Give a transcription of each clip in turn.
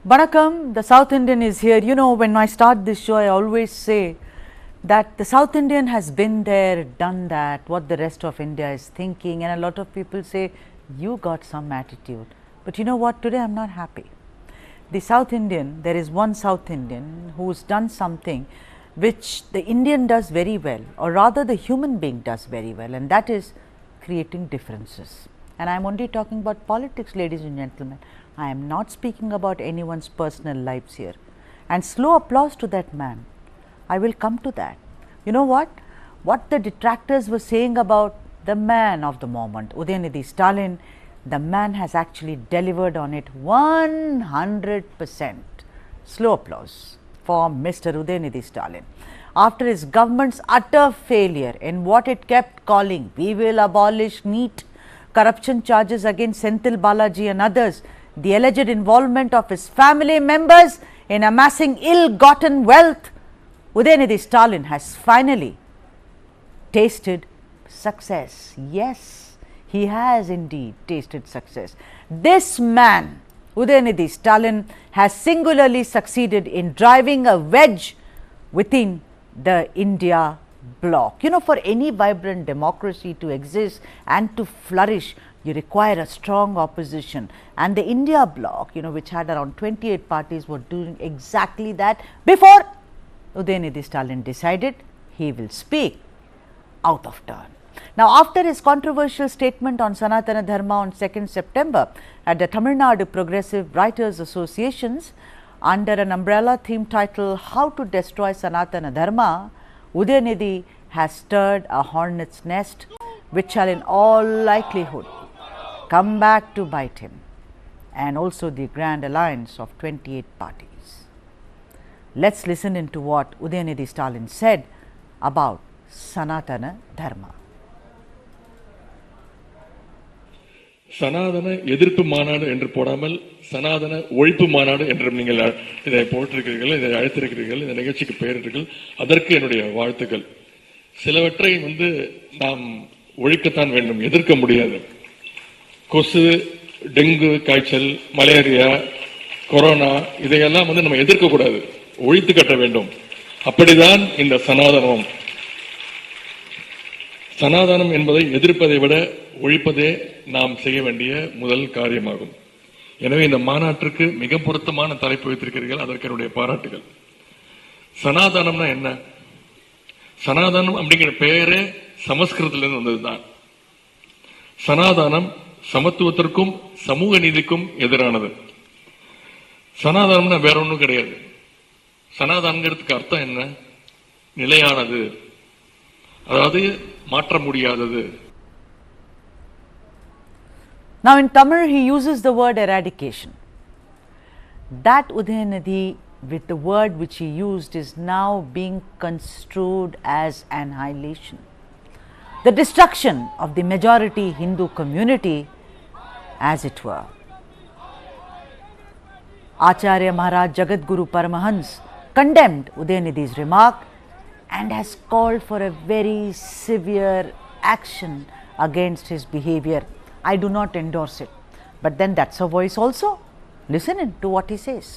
Vanakkam, the South Indian is here. You know, when I start this show, I always say that the South Indian has been there, done that, what the rest of India is thinking, and a lot of people say, you got some attitude. But you know what, today I am not happy. The South Indian, there is one South Indian who's done something which the Indian does very well, or rather the human being does very well, and that is creating differences. And I am only talking about politics, ladies and gentlemen. I am not speaking about anyone's personal lives here. And slow applause to that man. I will come to that. You know what? What the detractors were saying about the man of the moment, Udhayanidhi Stalin, the man has actually delivered on it 100%. Slow applause for Mr. Udhayanidhi Stalin. After his government's utter failure in what it kept calling, we will abolish NEET, corruption charges against Senthil Balaji and others, the alleged involvement of his family members in amassing ill-gotten wealth, Udhayanidhi Stalin has finally tasted success. Yes, he has indeed tasted success. This man, Udhayanidhi Stalin, has singularly succeeded in driving a wedge within the India bloc. You know, for any vibrant democracy to exist and to flourish, you require a strong opposition, and the India bloc, you know, which had around 28 parties, were doing exactly that before Udhayanidhi Stalin decided he will speak out of turn. Now, after his controversial statement on Sanatana Dharma on 2nd September at the Tamil Nadu Progressive Writers Associations under an umbrella theme titled How to Destroy Sanatana Dharma, Udhayanidhi has stirred a hornet's nest which shall in all likelihood come back to bite him, and also the grand alliance of 28 parties. Let's listen into what Udhayanidhi Stalin said about Sanatana Dharma. சனாதன எதிர்ப்பு மாநாடு என்று போடாமல் சனாதன ஒழிப்பு மாநாடு என்று நீங்கள் இதை போட்டிருக்கிறீர்கள், இதை அழைத்திருக்கிறீர்கள், இந்த நிகழ்ச்சிக்கு பெயரிட்டீர்கள். அதற்கு என்னுடைய வாழ்த்துக்கள். சிலவற்றை நாம் ஒழிக்கத்தான் வேண்டும், எதிர்க்க முடியாது. கொசு, டெங்கு காய்ச்சல், மலேரியா, கொரோனா, இதையெல்லாம் நம்ம எதிர்க்க கூடாது, ஒழித்து கட்ட வேண்டும். அப்படிதான் இந்த சனாதனம். சனாதனம் என்பதை எதிர்ப்பதை விட ஒழிப்பதே நாம் செய்ய வேண்டிய முதல் காரியமாகும். எனவே இந்த மாநாட்டிற்கு மிக பொருத்தமான தலைப்பு வைத்திருக்கிறீர்கள், அதற்கு என்னுடைய பாராட்டுகள். சனாதனம்னா என்ன? சனாதனம் அப்படிங்கிற பெயரே சமஸ்கிருதத்திலிருந்து வந்ததுதான். சனாதனம் சமத்துவத்திற்கும் சமூக நீதிக்கும் எதிரானது. சனாதனம்னா வேற ஒன்றும் கிடையாது. சனாதனங்கிறதுக்கு அர்த்தம் என்ன? நிலையானது, அதாவது மாற்ற முடியாதது. Now, in Tamil, he uses the word eradication. That Udhayanidhi, with the word which he used, is now being construed as annihilation. The destruction of the majority Hindu community, as it were. Acharya Maharaj Jagadguru Paramahans condemned Udhayanidhi's remark and has called for a very severe action against his behavior. I do not endorse it, but then that's a voice also. Listen to what he says.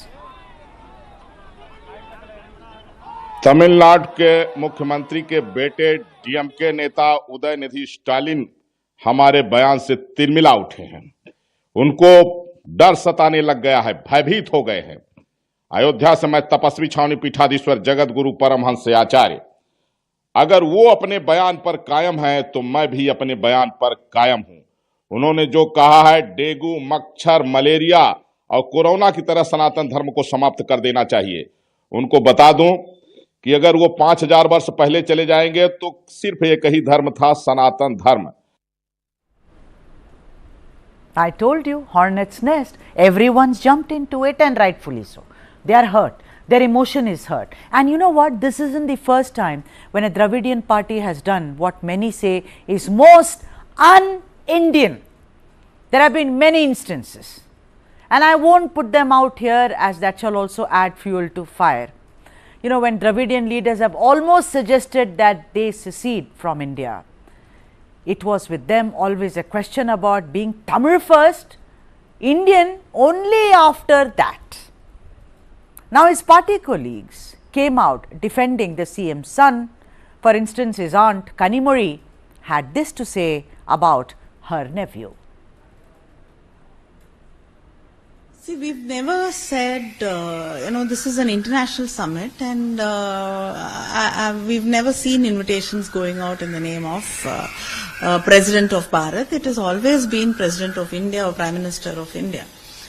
Tamil Nadu के मुख्यमंत्री के बेटे DMK नेता उदयनिधि स्टालिन हमारे बयान से तिलमिला उठे हैं। उनको डर सताने लग गया है, भयभीत हो गए हैं। अयोध्या से मैं तपस्वी छावनी पीठाधीश्वर जगत गुरु परमहंस आचार्य, अगर वो अपने बयान पर कायम है तो मैं भी अपने बयान पर कायम हूं। उन्होंने जो कहा है, डेंगू, मच्छर, मलेरिया और कोरोना की तरह सनातन धर्म को समाप्त कर देना चाहिए। उनको बता दूं कि अगर वो 5000 वर्ष पहले चले जाएंगे तो सिर्फ एक ही धर्म था, सनातन धर्म। I told you, hornet's nest. Everyone's jumped into it, and rightfully so. They are hurt. Their emotion is hurt. And you know what? This isn't the first time when a Dravidian party has done what many say is most un-Indian. There have been many instances, and I won't put them out here, as that shall also add fuel to fire. You know, when Dravidian leaders have almost suggested that they secede from India, it was with them always a question about being Tamil first, Indian only after that. Now his party colleagues came out defending the CM's son. For instance, his aunt Kanimori had this to say about her nephew. See, we've never said, this is an international summit, and we've never seen invitations going out in the name of President of Bharat. It has always been President of India or Prime Minister of India.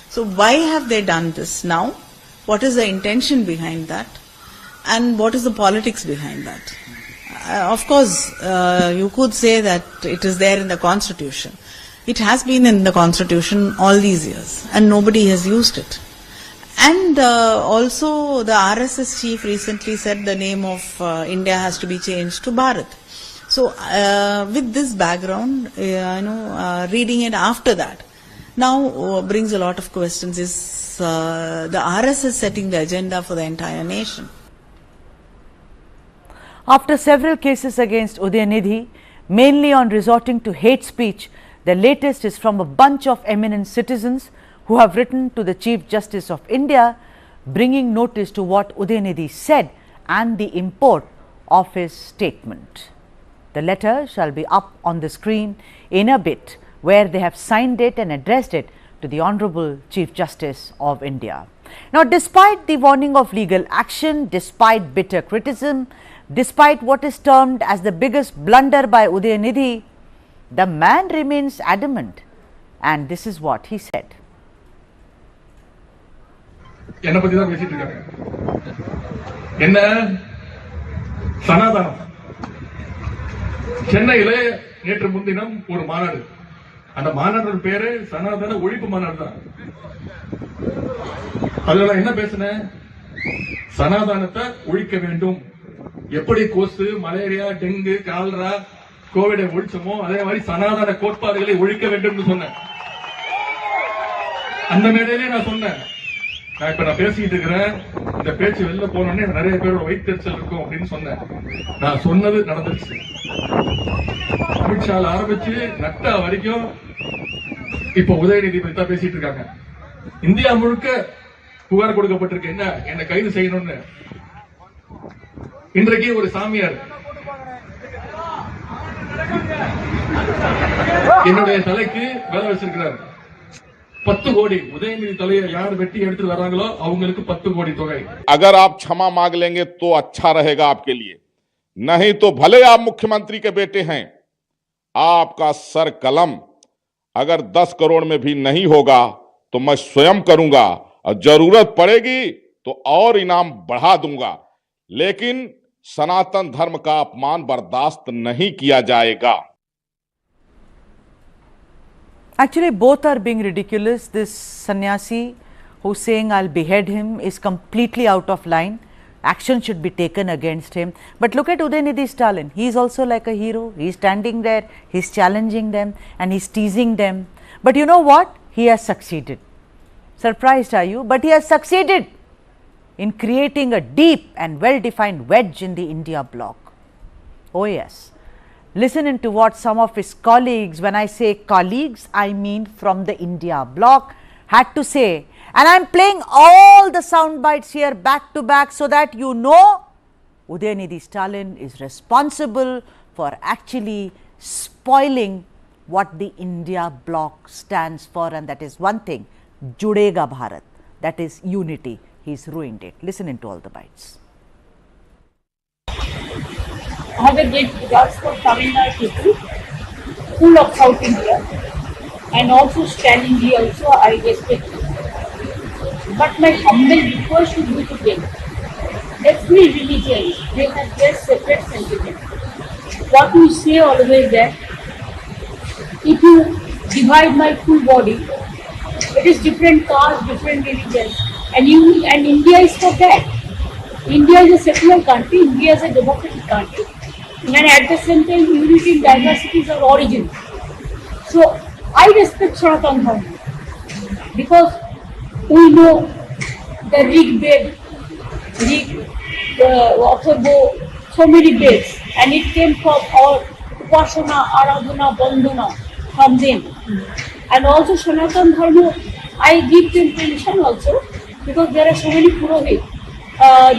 So why have they done this now? What is the intention behind that? And what is the politics behind that? Of course, you could say that it is there in the Constitution. It has been in the Constitution all these years, and nobody has used it. And also the RSS chief recently said the name of India has to be changed to Bharat. So with this background, reading it after that, now brings a lot of questions. Is the RSS setting the agenda for the entire nation? After several cases against Udhayanidhi, mainly on resorting to hate speech, the latest is from a bunch of eminent citizens who have written to the Chief Justice of India, bringing notice to what Udhayanidhi said and the import of his statement. The letter shall be up on the screen in a bit, where they have signed it and addressed it to the Honorable Chief Justice of India. Now, despite the warning of legal action, despite bitter criticism, despite what is termed as the biggest blunder by Udhayanidhi, the man remains adamant, and this is what he said. என்ன பத்தி தான் பேசிட்டு இருக்காங்க. என்ன சனாதனம். சென்னையில நேற்று முன்தினம் ஒரு மாநாடு. அந்த மாநாட்டோட பேரு சனாதன ஒழிப்பு மாநாடு தான். அதுல என்ன பேசுனேன்? சனாதனத்தை ஒழிக்க வேண்டும். எப்படி கொசு, மலேரியா, டெங்கு, காலரா, கோவிடை ஒழிச்சமோ அதே மாதிரி சனாதன கோட்பாடுகளை ஒழிக்க வேண்டும் சொன்னேன். அந்த மேடையிலே நான் சொன்னேன். நான் பேசிட்டு இருக்கிறேன், இந்த பேச்சு வெளில போனோடனே நிறைய பேரோட வயிற்றுச்சல் இருக்கும் அப்படின்னு சொன்னேன். நான் சொன்னது நடந்துருச்சு. அமித்ஷால ஆரம்பிச்சு நட்டா வரைக்கும் இப்ப உதயநிதி பத்தி தான் பேசிட்டு இருக்காங்க. இந்தியா முழுக்க புகார் கொடுக்கப்பட்டிருக்கு, என்ன கைது செய்யணும்னு. இன்றைக்கு ஒரு சாமியார் என்னுடைய தலைக்கு வேலை வச்சிருக்கிறார். 10 கோடி உதயநிதி தலையை யார் வெட்டி எடுத்து வராங்களோ அவங்களுக்கு 10 கோடி தொகை. अगर आप क्षमा मांग लेंगे तो अच्छा रहेगा आपके लिए, नहीं तो भले आप मुख्यमंत्री के बेटे हैं, आपका सर कलम अगर 10 करोड़ में भी नहीं होगा तो मैं स्वयं करूंगा, और जरूरत पड़ेगी तो और इनाम बढ़ा दूंगा, लेकिन सनातन धर्म का अपमान बर्दाश्त नहीं किया जाएगा. Actually, both are being ridiculous. This sannyasi who's saying I'll behead him is completely out of line. Action should be taken against him. But look at Udhayanidhi Stalin. He's also like a hero. He's standing there, he's challenging them and he's teasing them. But you know what? He has succeeded. Surprised are you? But he has succeeded in creating a deep and well-defined wedge in the India bloc. Oh yes. Listen into what some of his colleagues, when I say colleagues, I mean from the India bloc, had to say. And I am playing all the sound bites here back to back so that you know Udhayanidhi Stalin is responsible for actually spoiling what the India bloc stands for, and that is one thing, Judega Bharat, that is unity. He's ruined it. Listen into all the bites. I have a great regards for Tamil Nadu people, full of South India, and also Stalin also I respect. But my humble request should be to them. Every religion, they have their separate sentiment. What we say always that if you divide my full body, it is different caste, different religion, and India is for that. India is a secular country, India is a democratic country. And at the same time, unity in diversity is our origin. So, I respect Sanatan Dharma because we know the rigged bed, so many beds, and it came from our Upasana, Aradhana, Bandhana, from them. And also Sanatan Dharma, I give them permission also because there are so many purohit.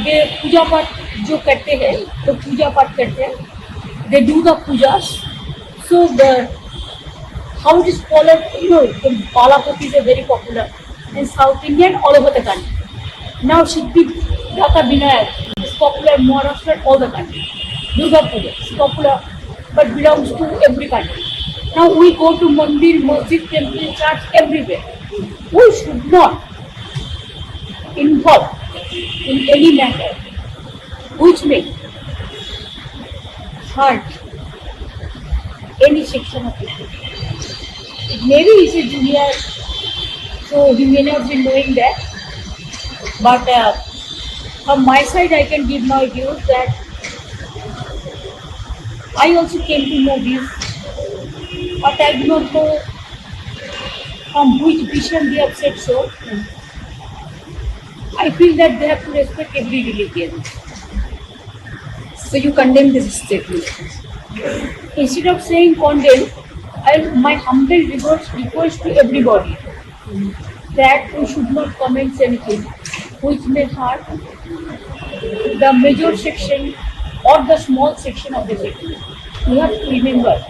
They puja path जो करते हैं, तो पूजा पाठ करते हैं. They do the pujas. So the how it is followed, the Balapati is very popular in South India and all over the country. Now Siddhi Data Vinayak is popular in Maharashtra and all the country. Durga Puja is popular but belongs to every country. Now we go to Mandir, Masjid, Temple, Church, everywhere. We should not involve in any matter which may hurt any section of people. Maybe he's a junior, so he may not be knowing that. But from my side, I can give my views that I also came to know this, but I do not know from which vision they have said so. I feel that they have to respect every religion. So you condemn this statement? Instead of saying condemn, my humble request to everybody that we should not comment anything which may hurt the major section or the small section of the people. We have to remember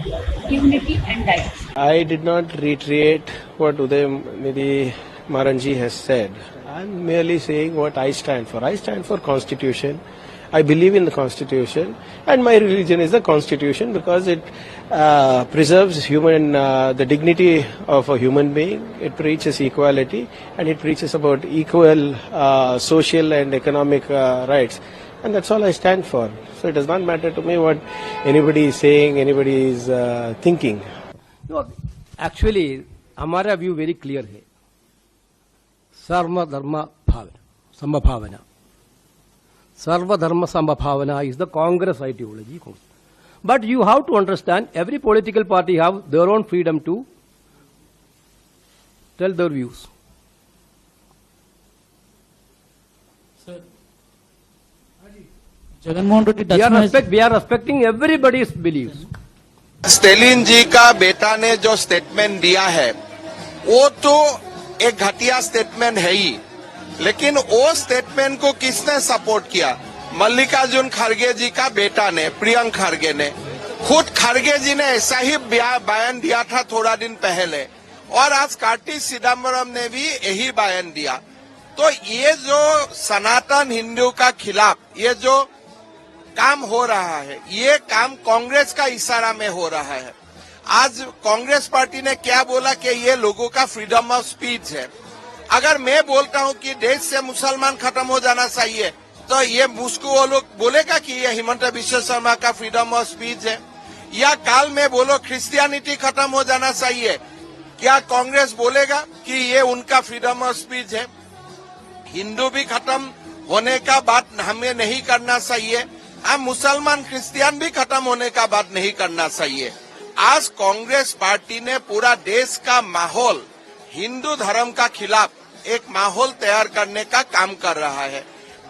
unity and diversity. I did not reiterate what Udhayanidhi Maranji has said. I am merely saying what I stand for. I stand for Constitution. I believe in the Constitution, and my religion is the Constitution because it preserves the dignity of a human being. It preaches equality, and it preaches about equal social and economic rights, and that's all I stand for. So it does not matter to me what anybody is saying, anybody is thinking. No, actually, हमारा view very clear है. सर्व धर्म समभावना. Sarva Dharma Sambhavana is the Congress ideology. But you have to understand, every political party have their own freedom to tell their views. Sir, Jagannath Reddy, we are respecting everybody's beliefs. Stalin ji का बेटा ने जो statement दिया है वो तो एक घटिया स्टेटमेंट है ही, लेकिन वो स्टेटमेंट को किसने सपोर्ट किया? मल्लिकार्जुन खड़गे जी का बेटा ने, प्रियंक खड़गे ने. खुद खड़गे जी ने ऐसा ही बयान दिया था थोड़ा दिन पहले, और आज कार्ति चिदम्बरम ने भी यही बयान दिया. तो ये जो सनातन हिंदू का खिलाफ ये जो काम हो रहा है, ये काम कांग्रेस का इशारा में हो रहा है. आज कांग्रेस पार्टी ने क्या बोला कि ये लोगों का फ्रीडम ऑफ स्पीच है. अगर मैं बोलता हूं कि देश से मुसलमान खत्म हो जाना चाहिए, तो ये मुझको वो लोग बोलेगा कि ये हिमंत बिश्व शर्मा का फ्रीडम ऑफ स्पीच है? या काल में बोलो क्रिश्चियनिटी खत्म हो जाना चाहिए, क्या कांग्रेस बोलेगा कि ये उनका फ्रीडम ऑफ स्पीच है? हिंदू भी खत्म होने का बात हमें नहीं करना चाहिए, अब मुसलमान क्रिश्चियन भी खत्म होने का बात नहीं करना चाहिए. आज कांग्रेस पार्टी ने पूरा देश का माहौल हिंदू धर्म का खिलाफ एक माहौल तैयार करने का काम कर रहा है.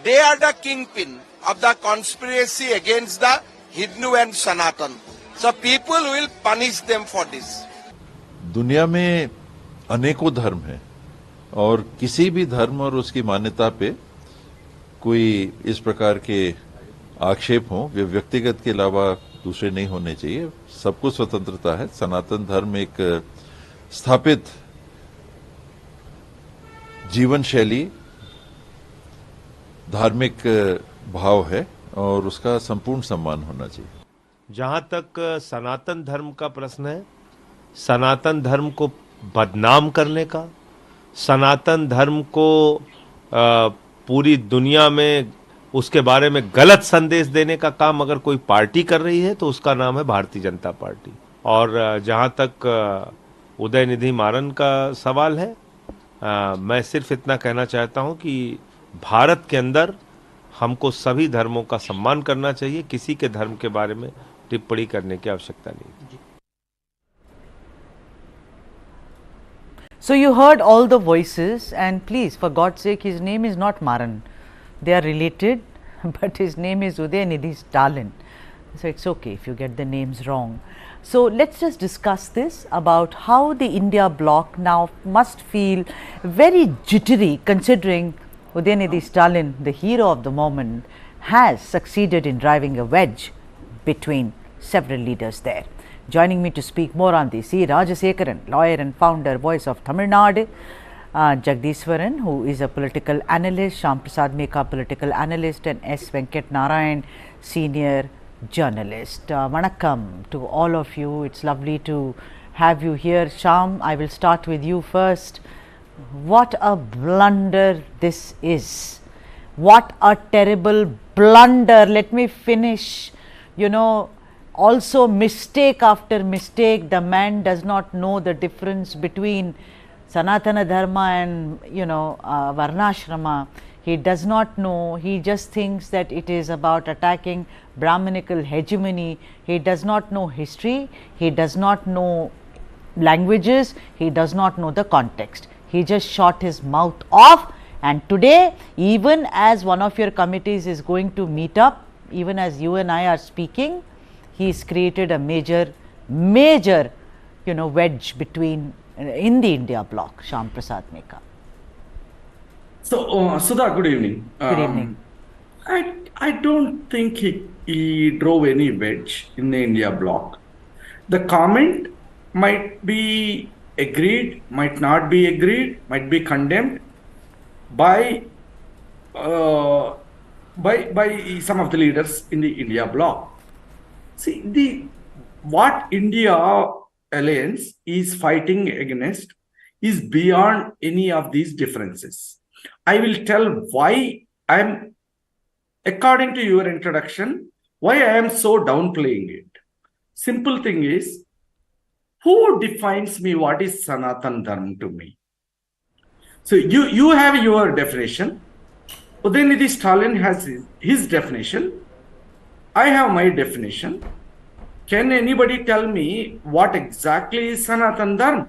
They are the kingpin of the conspiracy against the Hindu and Sanatan. So people will punish them for this. दुनिया में अनेकों धर्म हैं और किसी भी धर्म और उसकी मान्यता पे कोई इस प्रकार के आक्षेप हो वे व्यक्तिगत के अलावा दूसरे नहीं होने चाहिए. सबको स्वतंत्रता है. सनातन धर्म एक स्थापित जीवन शैली, धार्मिक भाव है और उसका संपूर्ण सम्मान होना चाहिए. जहां तक सनातन धर्म का प्रश्न है, सनातन धर्म को बदनाम करने का, सनातन धर्म को पूरी दुनिया में उसके बारे में गलत संदेश देने का काम अगर कोई पार्टी कर रही है तो उसका नाम है भारतीय जनता पार्टी. और जहां तक उदयनिधि मारन का सवाल है, मैं सिर्फ इतना कहना चाहता हूं कि भारत के अंदर हमको सभी धर्मों का सम्मान करना चाहिए, किसी के धर्म के बारे में टिप्पणी करने की आवश्यकता नहीं. So you heard all the voices, and please, for God's sake, his name is not Maran. They are related, but his name is Udhayanidhi Stalin. So it's okay if you get the names wrong. So let's just discuss this about how the India bloc now must feel very jittery, considering Udhayanidhi Stalin, the hero of the moment, has succeeded in driving a wedge between several leaders there. Joining me to speak more on this, C. Rajasekaran, lawyer and founder, Voice of Tamil Nadu, Jagdishwaran, who is a political analyst, Shyam Prasad Meka, political analyst, and S. Venkat Narayan, senior journalist. Vanakkam to all of you. It's lovely to have you here. Shyam, I will start with you first. What a blunder this is. What a terrible blunder. Let me finish. You know, also mistake after mistake. The man does not know the difference between Sanatana Dharma and, Varnashrama. He does not know. He just thinks that it is about attacking Brahminical hegemony. He does not know history. He does not know languages. He does not know the context. He just shot his mouth off, and today, even as one of your committees is going to meet up, even as you and I are speaking, he's created a major wedge between in the India bloc. Shyam Prasad Meka. So, Sudha, good evening. Good evening. I don't think he drove any wedge in the India bloc. The comment might be agreed, might not be agreed, might be condemned by some of the leaders in the India bloc. See, what India alliance is fighting against is beyond any of these differences. I will tell why I am, according to your introduction, why I am so downplaying it. Simple thing is, who defines me what is Sanatan Dharma to me? So you have your definition. Udhayanidhi Stalin has his definition. I have my definition. Can anybody tell me what exactly is Sanatan Dharma?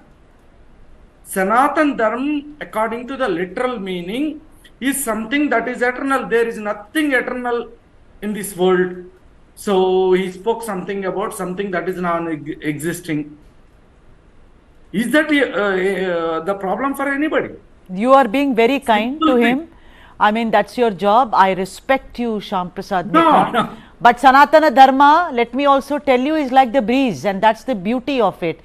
Sanatan Dharma, according to the literal meaning, is something that is eternal. There is nothing eternal in this world. So he spoke something about something that is non-existing. Is that the problem for anybody? You are being very kind to him. I mean, that's your job. I respect you, Shyam Prasad Meka. No. But Sanatana Dharma, let me also tell you, is like the breeze, and that's the beauty of it.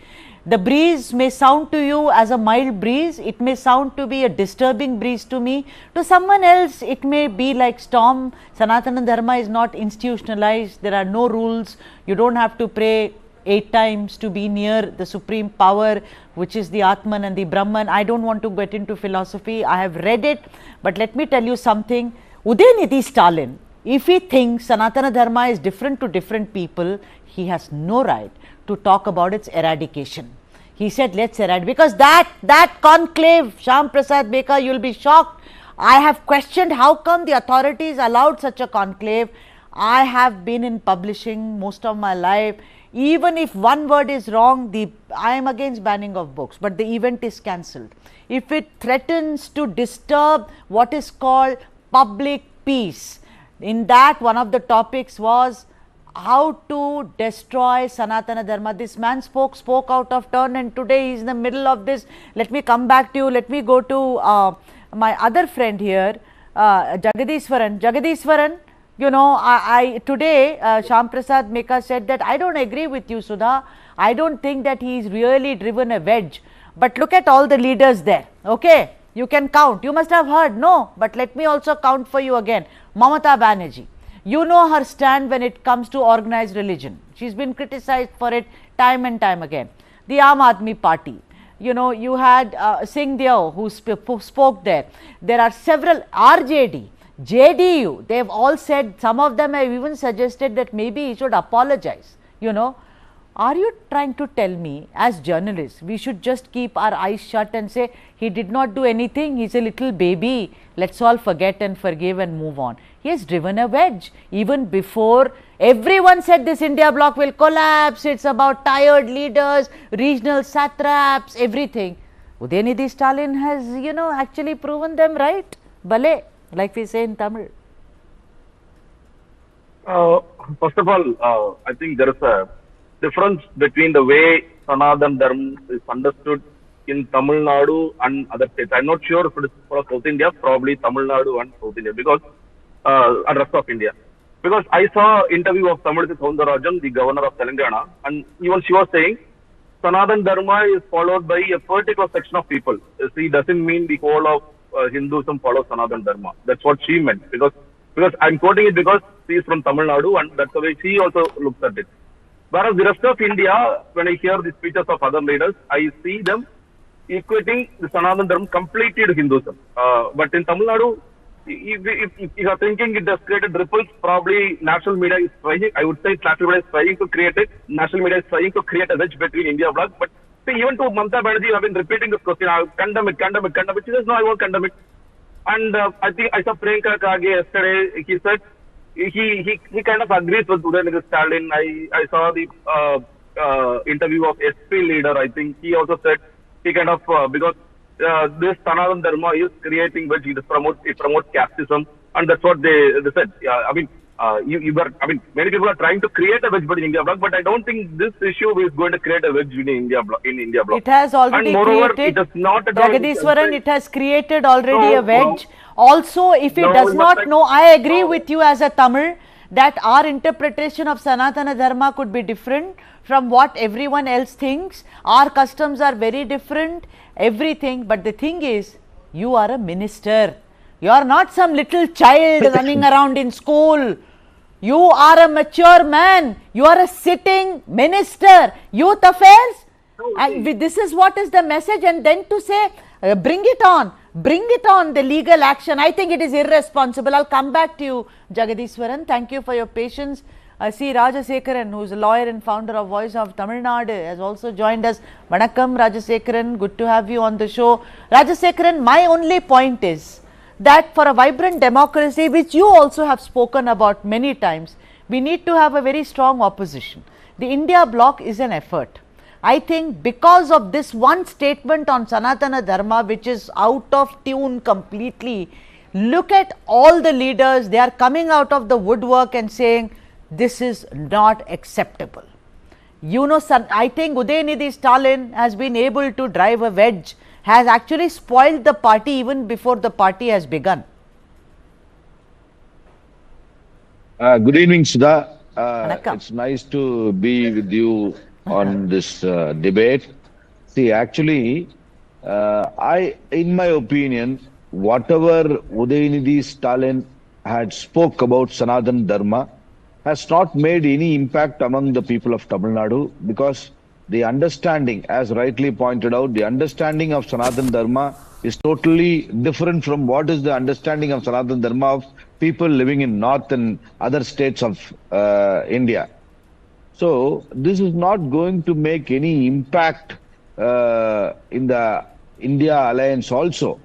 The breeze may sound to you as a mild breeze. It may sound to be a disturbing breeze to me. To someone else, it may be like storm. Sanatana Dharma is not institutionalized. There are no rules. You don't have to pray 8 times to be near the supreme power, which is the Atman and the Brahman. I don't want to get into philosophy. I have read it, but let me tell you something. Udhayanidhi Stalin, if he thinks Sanatana Dharma is different to different people, he has no right to talk about its eradication. He said, let's eradicate, because that conclave, Shyam Prasad Meka, you will be shocked. I have questioned how come the authorities allowed such a conclave. I have been in publishing most of my life. Even if one word is wrong, I am against banning of books, but the event is cancelled. If it threatens to disturb what is called public peace, in that one of the topics was how to destroy Sanatana Dharma. This man spoke out of turn, and today he is in the middle of this. Let me come back to you. Let me go to my other friend here, Jagdishwaran. Jagdishwaran, today Shyam Prasad Meka said that I don't agree with you, Sudha. I don't think that he is really driven a wedge. But look at all the leaders there. Okay, you can count. You must have heard. No, but let me also count for you again. Mamata Banerjee. You know her stand when it comes to organized religion. She's been criticized for it time and time again. The Aam Aadmi Party. You had Singh Deo who spoke there. There are several, RJD, JDU, they have all said, some of them have even suggested that maybe he should apologize. Are you trying to tell me, as journalists, we should just keep our eyes shut and say, he did not do anything, he's a little baby, let's all forget and forgive and move on? He has driven a wedge. Even before, everyone said this India bloc will collapse, it's about tired leaders, regional satraps, everything. Udhayanidhi Stalin has, actually proven them right. Bale, like we say in Tamil. First of all, I think there is a difference between the way Sanatan Dharma is understood in Tamil Nadu and other states. I'm not sure if it is for South India, probably Tamil Nadu and South India, because and rest of India. Because I saw interview of Tamil Soundarajan, the governor of Telangana, and even she was saying Sanatan Dharma is followed by a particular section of people. See, doesn't mean the whole of Hinduism follows Sanatan Dharma. That's what she meant. Because I'm quoting it because she is from Tamil Nadu, and that's the way she also looks at it. Whereas the rest of India, when I hear the speeches of other leaders, I see them equating the Sanatan Dharma completely to Hinduism. But in Tamil Nadu, if you are thinking it has created ripples, probably national media is trying, I would say national media is trying to create it. National media is trying to create a wedge between India bloc. But see, even to Mamata Banerjee, you have been repeating this question, condemn it. She says, no, I won't condemn it. And I think I saw Priyanka Kage yesterday, he said, he kind of agrees with Udhayanidhi Stalin. I saw the interview of SP leader. I think he also said he kind of because this Sanatan Dharma is creating wedge. It promotes casteism, and that's what they said. I mean, many people are trying to create a wedge between India bloc, but I don't think this issue is going to create a wedge in India bloc. It has already and moreover, created. It is not at all. Jagadishwaran, it has created already a wedge. Also, if it does not know, I agree with you as a Tamil that our interpretation of Sanatana Dharma could be different from what everyone else thinks. Our customs are very different, everything. But the thing is, you are a minister. You are not some little child running around in school. You are a mature man. You are a sitting minister. Youth affairs. And this is what is the message. And then to say, bring it on, the legal action. I think it is irresponsible. I'll come back to you, Jagadishwaran. Thank you for your patience. I see Rajasekaran, who is a lawyer and founder of Voice of Tamil Nadu, has also joined us. Vanakkam, Rajasekaran. Good to have you on the show. Rajasekaran, my only point is that for a vibrant democracy, which you also have spoken about many times, we need to have a very strong opposition. The India bloc is an effort. I think because of this one statement on Sanatana Dharma, which is out of tune completely, look at all the leaders, they are coming out of the woodwork and saying, this is not acceptable. You know, I think Udhayanidhi Stalin has been able to drive a wedge, has actually spoiled the party even before the party has begun. Good evening, Sudha. It's nice to be with you on this debate. See, actually, in my opinion, whatever Udhayanidhi Stalin had spoke about Sanatan Dharma has not made any impact among the people of Tamil Nadu, because the understanding, as rightly pointed out, the understanding of Sanatan Dharma is totally different from what is the understanding of Sanatan Dharma of people living in North and other states of India. So this is not going to make any impact in the India alliance also.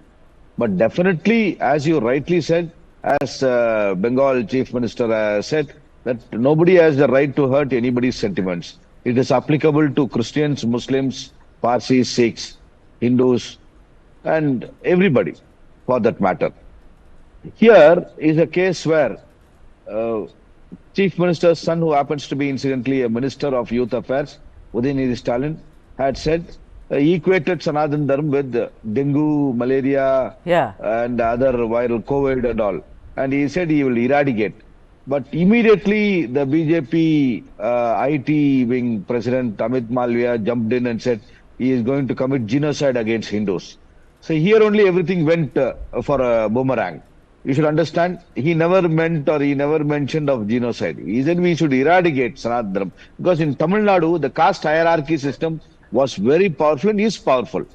But definitely, as you rightly said, as Bengal Chief Minister said, that nobody has the right to hurt anybody's sentiments. It is applicable to Christians, Muslims, Parsis, Sikhs, Hindus, and everybody for that matter. Here is a case where Chief Minister's son, who happens to be incidentally a Minister of Youth Affairs, Udhayanidhi Stalin, had said, equated Sanatan Dharma with dengue, malaria, and other viral COVID and all. And he said he will eradicate. But immediately the BJP IT wing president Amit Malviya jumped in and said he is going to commit genocide against Hindus. So here only everything went for a boomerang. You should understand, he never meant or he never mentioned of genocide. He said we should eradicate Sanatan Dharma. Because in Tamil Nadu, the caste hierarchy system was very powerful and is powerful.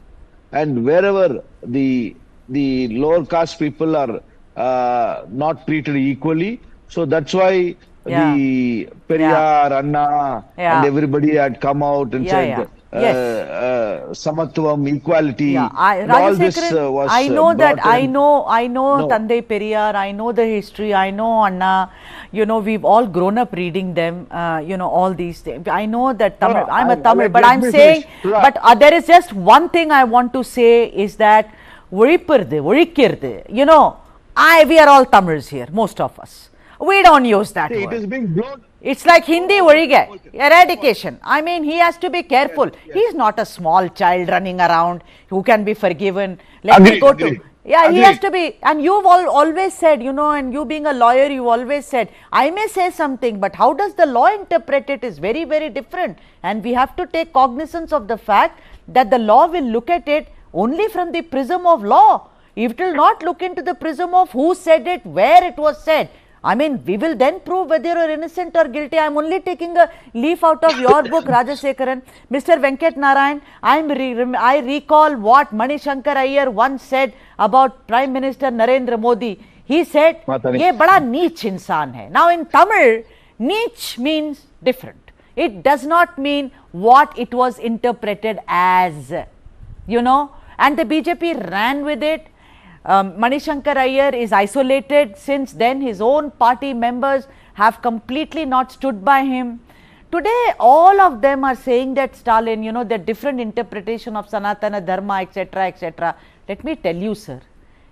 And wherever the lower caste people are not treated equally, so that's why the Periyar, Anna, and everybody had come out and said Samatvam, equality. All this was I know that. I know Tandai Periyar. I know the history. I know Anna. You know, we've all grown up reading them. You know, all these things. I know that Tamil. I'm a Tamil, but I'm saying. But there is just one thing I want to say is that you know, we are all Tamils here, most of us. We don't use that word. It is being blown. It's like Hindi eradication. I mean, he has to be careful. He is not a small child running around who can be forgiven. Let me go to. Yeah, he has to be. And you've always said, you know, and you being a lawyer, you always said, I may say something, but how does the law interpret it is very, very different. And we have to take cognizance of the fact that the law will look at it only from the prism of law. It will not look into the prism of who said it, where it was said. I mean, we will then prove whether you are innocent or guilty. I am only taking a leaf out of your book, Rajasekaran. Mr. Venkat Narayan, I recall what Mani Shankar Iyer once said about Prime Minister Narendra Modi. He said, "Ye bada neech insan hai." Now, in Tamil, neech means different. It does not mean what it was interpreted as, you know, and the BJP ran with it. Mani Shankar Iyer is isolated. Since then, his own party members have completely not stood by him. Today, all of them are saying that Stalin, you know, the different interpretation of Sanatana Dharma, etc., etc. Let me tell you, sir,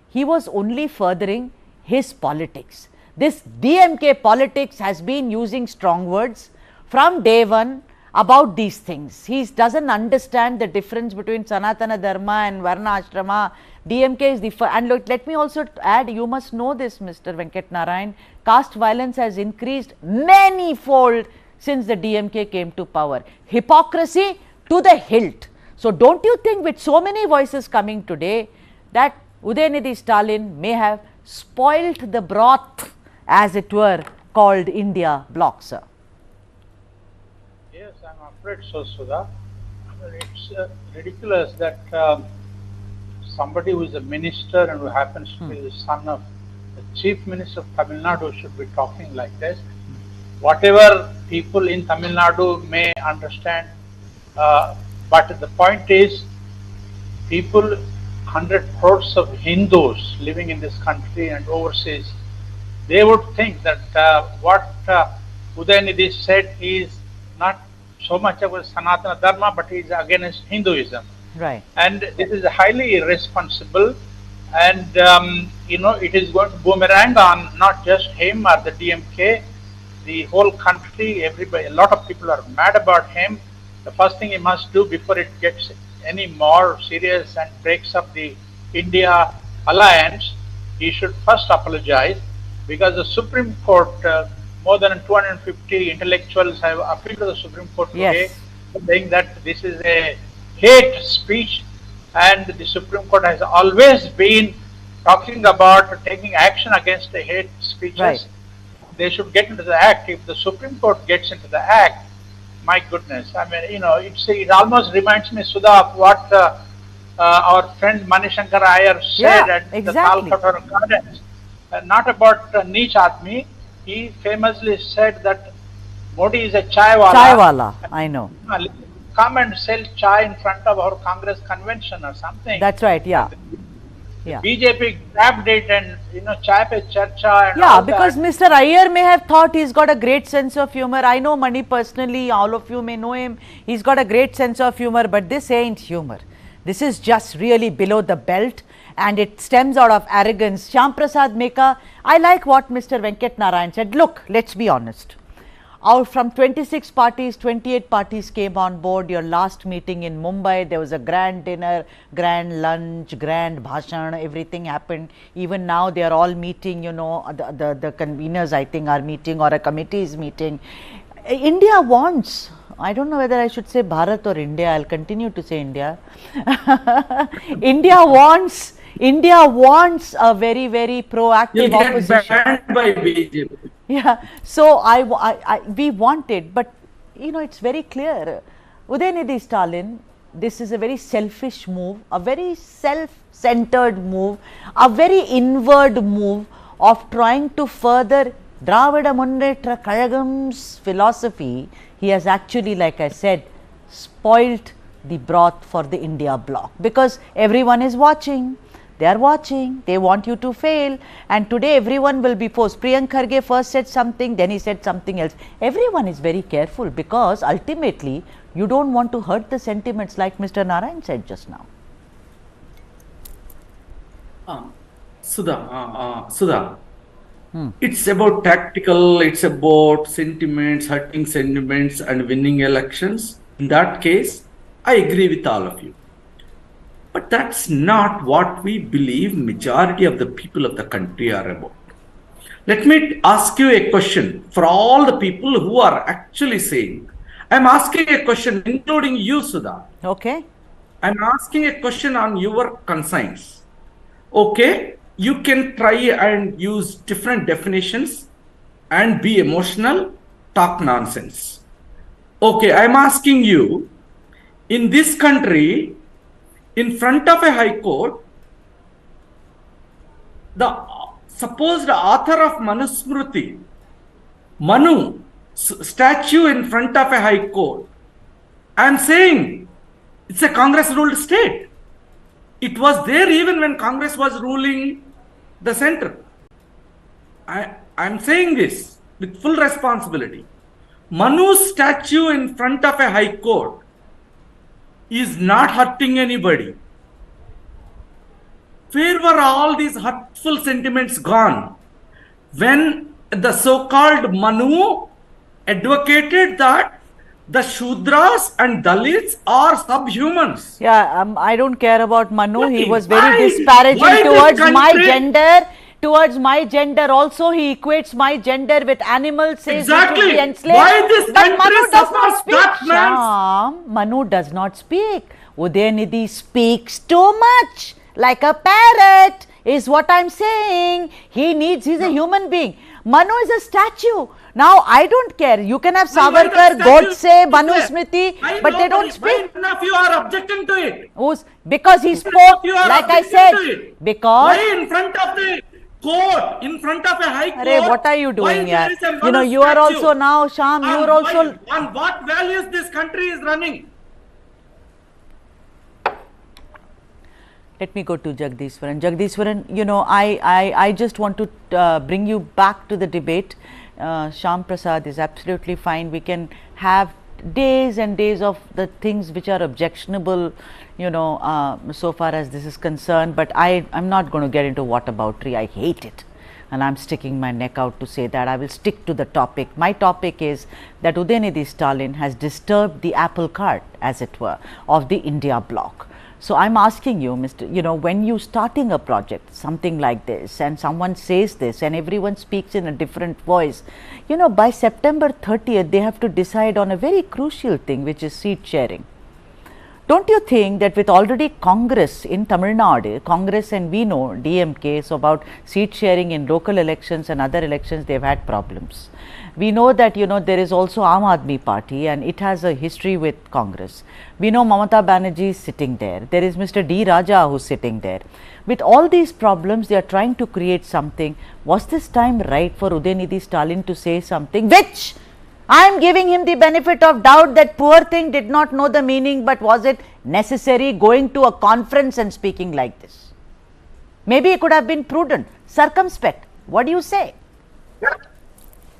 he was only furthering his politics. This DMK politics has been using strong words from day one about these things. He doesn't understand the difference between Sanatana Dharma and Varna Ashrama. DMK is the first, and look, let me also add, you must know this, Mr. Venkat Narayan, caste violence has increased many-fold since the DMK came to power. Hypocrisy to the hilt. So, don't you think with so many voices coming today that Udhayanidhi Stalin may have spoilt the broth, as it were, called India bloc, sir? Yes, I am afraid so, Sudha. It's ridiculous that somebody who is a minister and who happens to be the son of the Chief Minister of Tamil Nadu should be talking like this. Whatever people in Tamil Nadu may understand, but the point is, people, 100 crores of Hindus living in this country and overseas, they would think that what Udhayanidhi said is not so much about Sanatana Dharma, but he is against Hinduism. Right. And this is highly irresponsible, and you know, it is going to boomerang on not just him or the DMK, the whole country. Everybody, a lot of people are mad about him. The first thing he must do before it gets any more serious and breaks up the India alliance, he should first apologize, because the Supreme Court, more than 250 intellectuals have appealed to the Supreme Court today, saying that this is a hate speech, and the Supreme Court has always been talking about taking action against the hate speeches. Right. They should get into the act. If the Supreme Court gets into the act, my goodness, I mean, you know, it almost reminds me, Sudha, of what our friend Mani Shankar Iyer said at the Calcutta Gardens, not about Neech Aadmi. He famously said that Modi is a chai wala. Chai wala, I know. Come and sell chai in front of our Congress convention or something. That's right, yeah. Yeah. BJP grabbed it and, you know, chai pe charcha and yeah, because that. Mr. Iyer may have thought he's got a great sense of humor. I know Mani personally, all of you may know him. He's got a great sense of humor, but this ain't humor. This is just really below the belt, and it stems out of arrogance. Shyam Prasad Meka, I like what Mr. Venkat Narayan said. Look, let's be honest. Out from 26 parties, 28 parties came on board. Your last meeting in Mumbai, there was a grand dinner, grand lunch, grand bhashan, everything happened. Even now they are all meeting, you know, the conveners I think are meeting, or a committee is meeting. India wants, I don't know whether I should say Bharat or India, I'll continue to say India. India wants a very, very proactive opposition. Banned by BJP. Yeah, so we want it, but you know, it's very clear. Udhayanidhi Stalin, this is a very selfish move, a very self-centered move, a very inward move of trying to further Dravida Munnetra Kalagam's philosophy. He has actually, like I said, spoilt the broth for the India bloc, because everyone is watching. They are watching, they want you to fail, and today everyone will be forced. Priyank Kharge first said something, then he said something else. Everyone is very careful, because ultimately you don't want to hurt the sentiments, like Mr. Narayan said just now. Sudha, It's about tactical, it's about sentiments, hurting sentiments, and winning elections. In that case, I agree with all of you. But that's not what we believe majority of the people of the country are about. Let me ask you a question for all the people who are actually saying, I'm asking a question, including you, Sudha. Okay. I'm asking a question on your conscience. Okay, you can try and use different definitions and be emotional, talk nonsense. Okay, I'm asking you, in this country, in front of a high court, the supposed author of Manusmriti, Manu, statue in front of a high court, I'm saying it's a Congress ruled state. It was there even when Congress was ruling the center. I'm saying this with full responsibility. Manu's statue in front of a high court is not hurting anybody. Where were all these hurtful sentiments gone when the so-called Manu advocated that the Shudras and Dalits are subhumans? Yeah, I don't care about Manu. He was Why? very disparaging Why towards this my country- gender. Towards my gender also, he equates my gender with animals, says Exactly. we should be enslaved. Why this But country Manu does not suffers speak. that man's- Shyam, Manu does not speak. Udhayanidhi speaks too much, like a parrot, is what I'm saying. He's a human being. Manu is a statue. Now, I don't care. You can have Why the Savarkar, statue Godse, is Manu there? Smriti, Why but they don't nobody- speak. Why none of you are objecting to it? Because he spoke, You are like I objecting said, to it. because... Why in front of the court, in front of a high court? Arey, what are you why doing there here? is a You know, Manu you are statue? also now, Shyam, you are also... On what values this country is running? Let me go to Jagdishwaran. Jagdishwaran, you know, I just want to bring you back to the debate. Shyam Prasad is absolutely fine. We can have days and days of the things which are objectionable, you know, so far as this is concerned. But I'm not going to get into whataboutery. I hate it. And I'm sticking my neck out to say that. I will stick to the topic. My topic is that Udhayanidhi Stalin has disturbed the apple cart, as it were, of the India bloc. So I'm asking you, you know, when you starting a project, something like this, and someone says this and everyone speaks in a different voice, you know, by September 30th, they have to decide on a very crucial thing, which is seat sharing. Don't you think that with already Congress in Tamil Nadu, Congress and we know DMK, so about seat sharing in local elections and other elections, they've had problems. We know that, you know, there is also Aam Aadmi Party and it has a history with Congress. We know Mamata Banerjee is sitting there. There is Mr. D. Raja who's sitting there. With all these problems, they are trying to create something. Was this time right for Udhayanidhi Stalin to say something which I am giving him the benefit of doubt that poor thing did not know the meaning, but was it necessary going to a conference and speaking like this? Maybe it could have been prudent, circumspect. What do you say?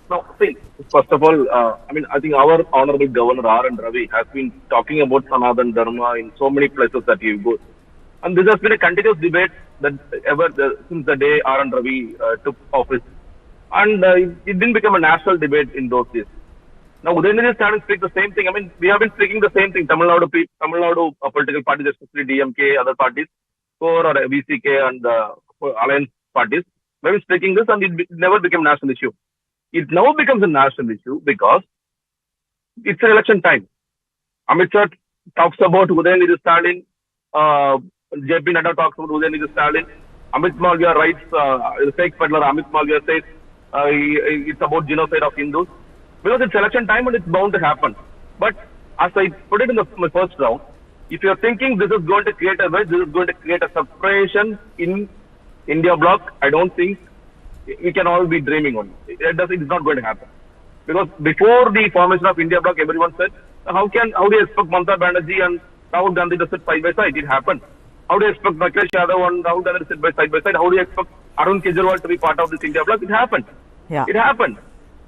Now, see, first of all, I think our Honorable Governor R.N. Ravi has been talking about Sanatan Dharma in so many places that he goes. And this has been a continuous debate that since the day R.N. Ravi took office. And it didn't become a national debate in those days. Now, Udhayanidhi Stalin speaks the same thing. I mean, we have been speaking the same thing. Tamil Nadu political parties, especially DMK, other parties, or VCK and alliance parties, we have been speaking this and it never became a national issue. It now becomes a national issue because it's an election time. Amit Shah talks about Udhayanidhi Stalin, JP Nadda talks about Udhayanidhi Stalin, Amit Malviya writes, the fake peddler Amit Malviya says it's about genocide of Hindus. Because it's election time and it's bound to happen. But as I put it in my first round, if you're thinking this is going to create a wedge, this is going to create a separation in India bloc, I don't think we can all be dreaming on it. It's not going to happen. Because before the formation of India bloc, everyone said, how do you expect Mamata Banerjee and Rahul Gandhi to sit side by side? It happened. How do you expect Akhilesh Yadav and Rahul Gandhi to sit side by side? How do you expect Arun Kejriwal to be part of this India bloc? It happened. Yeah. It happened.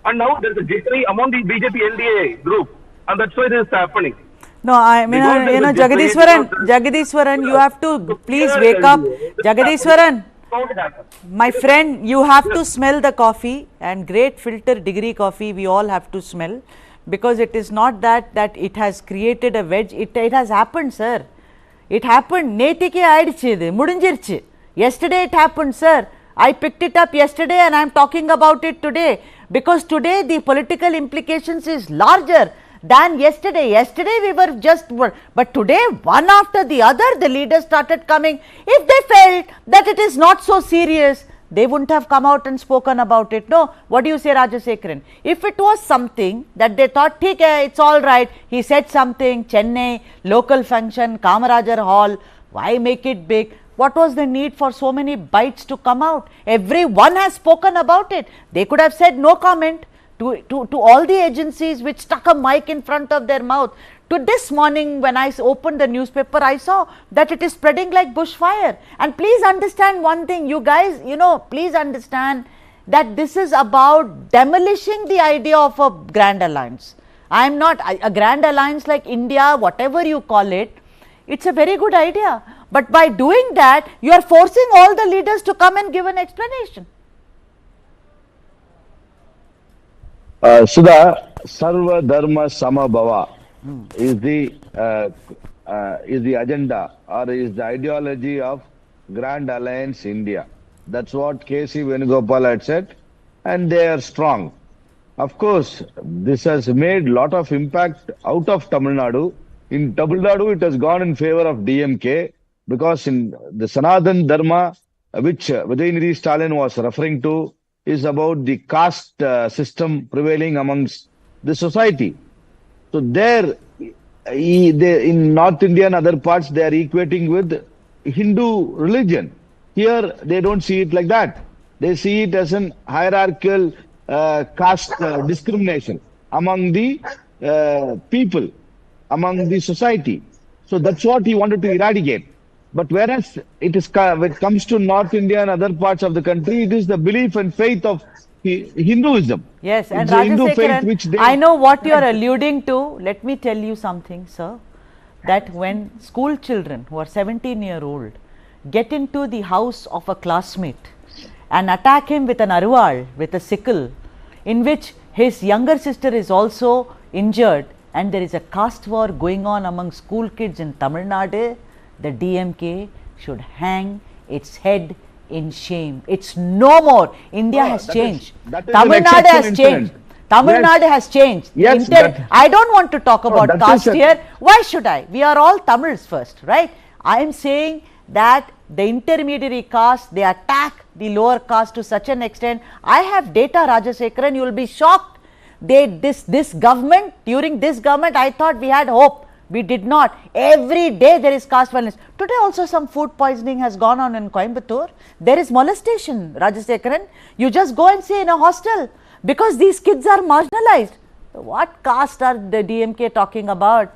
And now there is a jittery among the BJP N.D.A group. And that's why this is happening. No, I mean, you know, Jagdishwaran, you have to please wake up. Jagdishwaran, won't happen. My friend, you have to smell the coffee, and great filter degree coffee we all have to smell, because it is not that it has created a wedge. It has happened, sir. It happened. Netike aidichu idu mudinjirchu. Yesterday it happened, sir. I picked it up yesterday and I am talking about it today, because today the political implications is larger than yesterday. Yesterday we were but today one after the other the leaders started coming. If they felt that it is not so serious, they wouldn't have come out and spoken about it. No, what do you say, Rajasekaran? If it was something that they thought, theek hai, it's all right, he said something, Chennai, local function, Kamarajar Hall, why make it big? What was the need for so many bites to come out? Everyone has spoken about it. They could have said no comment to all the agencies which stuck a mic in front of their mouth. To this morning when I opened the newspaper, I saw that it is spreading like bushfire. And please understand one thing, you guys, please understand that this is about demolishing the idea of a grand alliance. I am not a grand alliance like India, whatever you call it. It's a very good idea. But by doing that, you are forcing all the leaders to come and give an explanation. Sudha, Sarva Dharma Samabhava is the agenda, or is the ideology of Grand Alliance India. That's what K.C. Venugopal had said, and they are strong. Of course, this has made lot of impact out of Tamil Nadu. In Tamil Nadu, it has gone in favor of DMK, because in the Sanatan Dharma, which Udhayanidhi Stalin was referring to, is about the caste system prevailing amongst the society. So there, in North India and other parts, they are equating with Hindu religion. Here, they don't see it like that. They see it as an hierarchical caste discrimination among the people, among the society. So that's what he wanted to eradicate. But whereas when it comes to North India and other parts of the country, it is the belief and faith of Hinduism. Yes, and Rajasekaran, I know what you are alluding to. Let me tell you something, sir, that when school children who are 17-year-old get into the house of a classmate and attack him with an arwal, with a sickle, in which his younger sister is also injured, and there is a caste war going on among school kids in Tamil Nadu, the DMK should hang its head in shame. It's no more. India has changed. Tamil Nadu has changed. Tamil Nadu has changed. Yes, I don't want to talk about caste here. Why should I? We are all Tamils first, right? I am saying that the intermediary caste, they attack the lower caste to such an extent. I have data, Rajasekaran, you will be shocked. This government, during this government, I thought we had hope. We did not. Every day there is caste violence. Today also some food poisoning has gone on in Coimbatore. There is molestation, Rajasekaran. You just go and say in a hostel, because these kids are marginalized. What caste are the DMK talking about?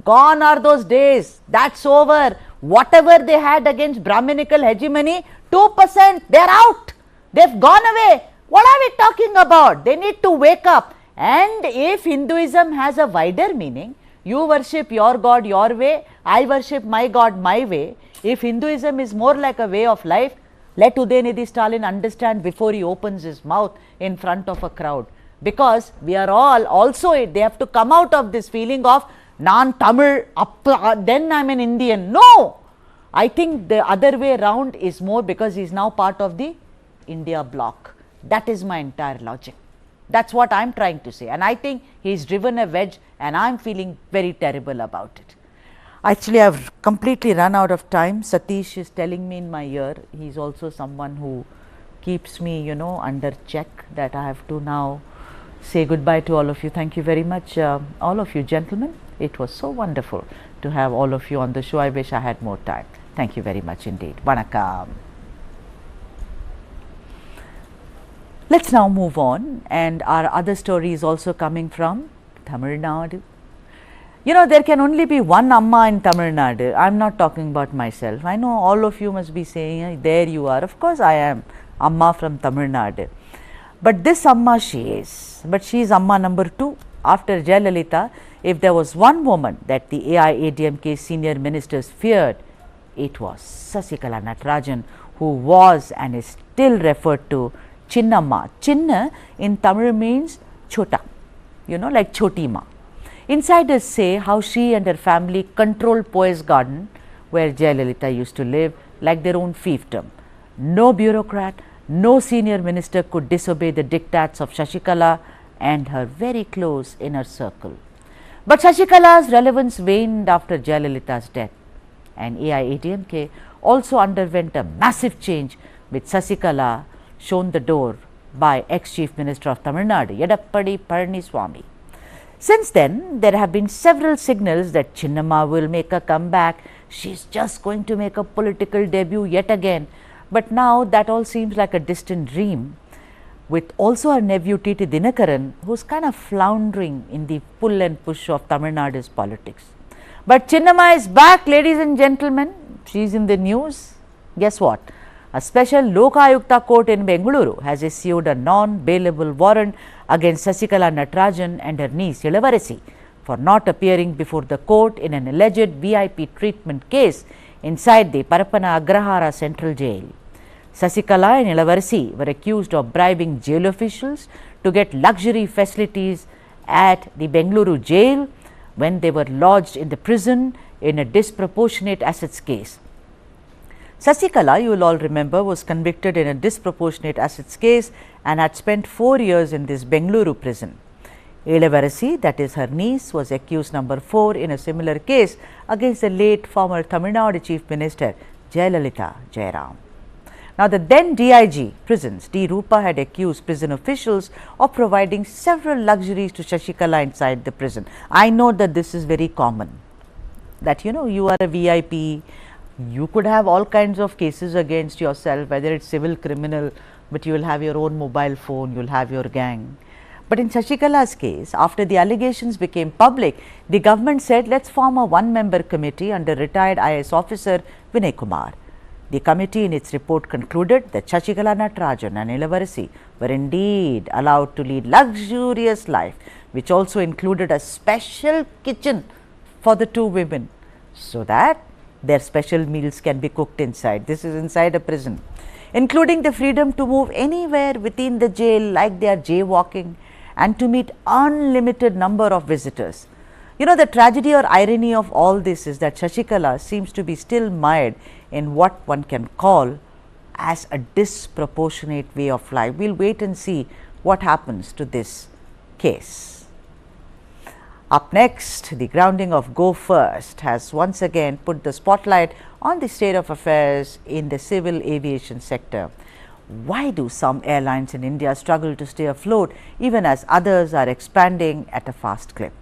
Gone are those days. That's over. Whatever they had against Brahminical hegemony, 2%, they're out. They've gone away. What are we talking about? They need to wake up. And if Hinduism has a wider meaning, you worship your God your way, I worship my God my way. If Hinduism is more like a way of life, let Udhayanidhi Stalin understand before he opens his mouth in front of a crowd. Because we are all also, they have to come out of this feeling of non-Tamil, then I'm an Indian. No! I think the other way around is more because he is now part of the India bloc. That is my entire logic. That's what I'm trying to say, and I think he's driven a wedge, and I'm feeling very terrible about it. Actually, I've completely run out of time. Satish is telling me in my ear, he's also someone who keeps me, under check, that I have to now say goodbye to all of you. Thank you very much, all of you gentlemen. It was so wonderful to have all of you on the show. I wish I had more time. Thank you very much indeed. Vanakkam. Let's now move on, and our other story is also coming from Tamil Nadu. There can only be one Amma in Tamil Nadu. I'm not talking about myself. I know all of you must be saying, there you are. Of course I am Amma from Tamil Nadu. But this Amma she is. But she is Amma number 2. After Jayalalitha, if there was one woman that the AIADMK senior ministers feared, It was Sasikala Natarajan, who was and is still referred to Chinnamma. Chinna in Tamil means chota, like Choti Ma. Insiders say how she and her family controlled Poise Garden, where Jayalalitha used to live, like their own fiefdom. No bureaucrat, no senior minister could disobey the diktats of Sasikala and her very close inner circle. But Sasikala's relevance waned after Jayalalitha's death, and AIADMK also underwent a massive change, with Sasikala shown the door by ex-Chief Minister of Tamil Nadu, Edappadi Palaniswamy. Since then, there have been several signals that Chinnamma will make a comeback. She's just going to make a political debut yet again. But now that all seems like a distant dream, with also her nephew T.T. Dinakaran, who's kind of floundering in the pull and push of Tamil Nadu's politics. But Chinnamma is back, ladies and gentlemen. She's in the news. Guess what? A special Lokayukta court in Bengaluru has issued a non-bailable warrant against Sasikala Natarajan and her niece Ilavarasi for not appearing before the court in an alleged VIP treatment case inside the Parappana Agrahara Central Jail. Sasikala and Ilavarasi were accused of bribing jail officials to get luxury facilities at the Bengaluru jail when they were lodged in the prison in a disproportionate assets case. Sasikala, you will all remember, was convicted in a disproportionate assets case and had spent 4 years in this Bengaluru prison. Ilavarasi, that is her niece, was accused number 4 in a similar case against the late former Tamil Nadu Chief Minister Jayalalitha Jayaram. Now, the then DIG prisons, D. Rupa, had accused prison officials of providing several luxuries to Sasikala inside the prison. I know that this is very common, that you are a VIP, you could have all kinds of cases against yourself, whether it's civil, criminal, but you will have your own mobile phone, you will have your gang. But in Sasikala's case, after the allegations became public, the government said, let's form a one-member committee under retired IAS officer Vinay Kumar. The committee in its report concluded that Sasikala Natarajan and Ilavarasi were indeed allowed to lead luxurious life, which also included a special kitchen for the two women, so that their special meals can be cooked inside. This is inside a prison, including the freedom to move anywhere within the jail like they are jaywalking, and to meet unlimited number of visitors. The tragedy or irony of all this is that Sasikala seems to be still mired in what one can call as a disproportionate way of life. We'll wait and see what happens to this case. Up next, the grounding of Go First has once again put the spotlight on the state of affairs in the civil aviation sector. Why do some airlines in India struggle to stay afloat even as others are expanding at a fast clip?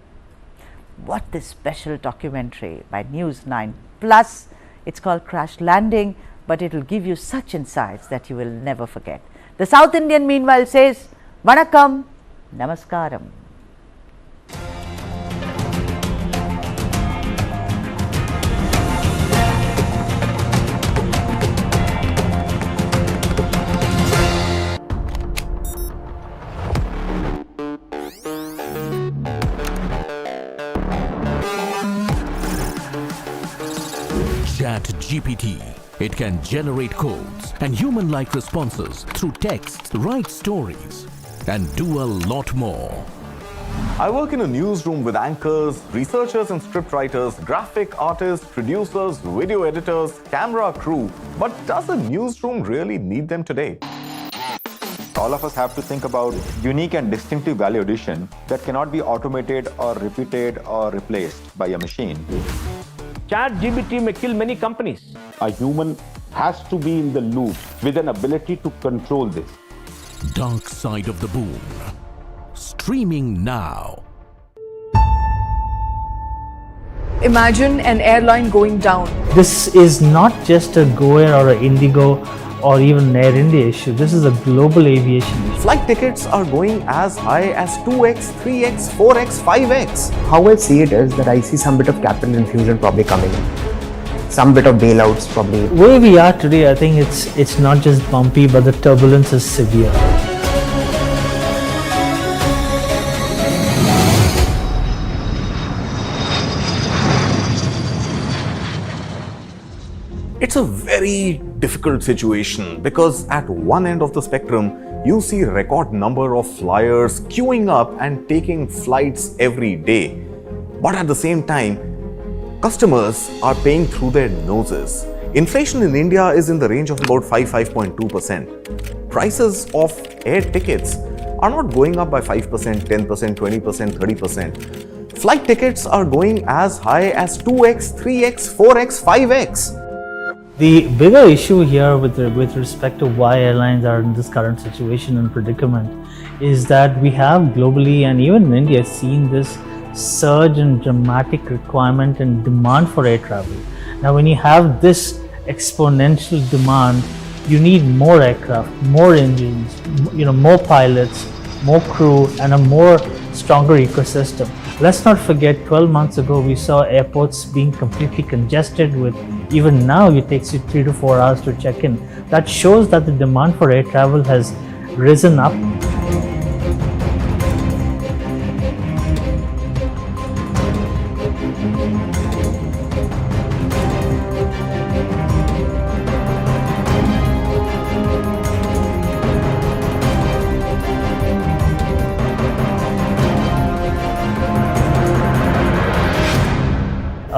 What this special documentary by News9 Plus, it's called Crash Landing, but it will give you such insights that you will never forget. The South Indian meanwhile says, Vanakkam, Namaskaram. GPT. It can generate codes and human-like responses through text, write stories, and do a lot more. I work in a newsroom with anchors, researchers and scriptwriters, graphic artists, producers, video editors, camera crew. But does a newsroom really need them today? All of us have to think about unique and distinctive value addition that cannot be automated or repeated or replaced by a machine. ChatGPT may kill many companies. A human has to be in the loop with an ability to control this. Dark Side of the Boom. Streaming now. Imagine an airline going down. This is not just a Go Air or an Indigo or even Air India issue. This is a global aviation issue. Flight tickets are going as high as 2x, 3x, 4x, 5x. How I see it is that I see some bit of capital infusion probably coming in. Some bit of bailouts probably. Where we are today, I think it's not just bumpy, but the turbulence is severe. It's a very difficult situation because at one end of the spectrum, you see a record number of flyers queuing up and taking flights every day. But at the same time, customers are paying through their noses. Inflation in India is in the range of about 5.2%. Prices of air tickets are not going up by 5%, 10%, 20%, 30%. Flight tickets are going as high as 2x, 3x, 4x, 5x. The bigger issue here with respect to why airlines are in this current situation and predicament is that we have globally and even in India seen this surge in dramatic requirement and demand for air travel. Now when you have this exponential demand, you need more aircraft, more engines, more pilots, more crew, and a more stronger ecosystem. Let's not forget 12 months ago we saw airports being completely congested with, even now it takes you 3 to 4 hours to check in. That shows that the demand for air travel has risen up.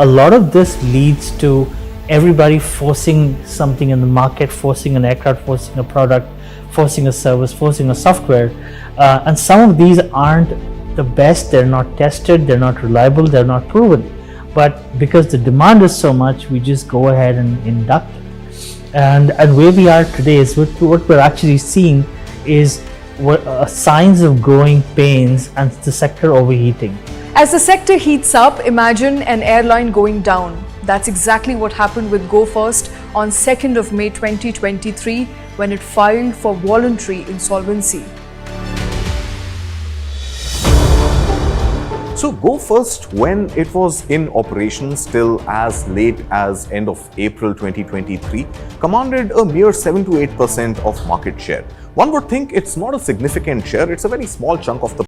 A lot of this leads to everybody forcing something in the market, forcing an aircraft, forcing a product, forcing a service, forcing a software. And some of these aren't the best, they're not tested, they're not reliable, they're not proven. But because the demand is so much, we just go ahead and induct. And where we are today is what we're actually seeing is signs of growing pains and the sector overheating. As the sector heats up, imagine an airline going down. That's exactly what happened with Go First on 2nd of May 2023 when it filed for voluntary insolvency. So Go First, when it was in operation still as late as end of April 2023, commanded a mere 7 to 8% of market share. One would think it's not a significant share, it's a very small chunk of the